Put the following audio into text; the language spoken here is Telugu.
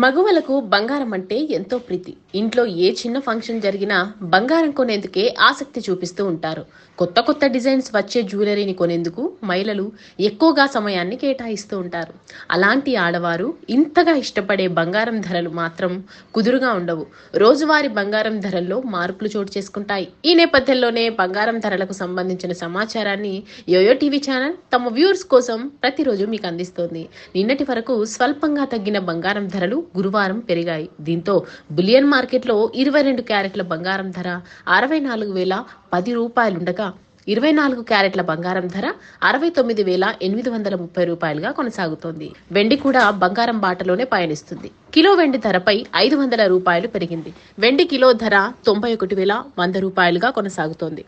మగవలకు బంగారం అంటే ఎంతో ప్రీతి. ఇంట్లో ఏ చిన్న ఫంక్షన్ జరిగినా బంగారం కొనేందుకే ఆసక్తి చూపిస్తూ ఉంటారు. కొత్త కొత్త డిజైన్స్ వచ్చే జ్యువెలరీని కొనేందుకు మహిళలు ఎక్కువగా సమయాన్ని కేటాయిస్తూ ఉంటారు. అలాంటి ఆడవారు ఇంతగా ఇష్టపడే బంగారం ధరలు మాత్రం కుదురుగా ఉండవు. రోజువారీ బంగారం ధరల్లో మార్పులు చోటు చేసుకుంటాయి. ఈ నేపథ్యంలోనే బంగారం ధరలకు సంబంధించిన సమాచారాన్ని యోయో టీవీ ఛానల్ తమ వ్యూవర్స్ కోసం ప్రతిరోజు మీకు అందిస్తోంది. నిన్నటి వరకు స్వల్పంగా తగ్గిన బంగారం ధరలు గురువారం పెరిగాయి. దీంతో బులియన్ మార్కెట్లో 22 క్యారెట్ల బంగారం ధర 64,010 రూపాయలుండగా 24 క్యారెట్ల బంగారం ధర 69,830 రూపాయలుగా కొనసాగుతోంది. వెండి కూడా బంగారం బాటలోనే పయనిస్తుంది. కిలో వెండి ధరపై 500 రూపాయలు పెరిగింది. వెండి కిలో ధర 91,100 రూపాయలుగా కొనసాగుతోంది.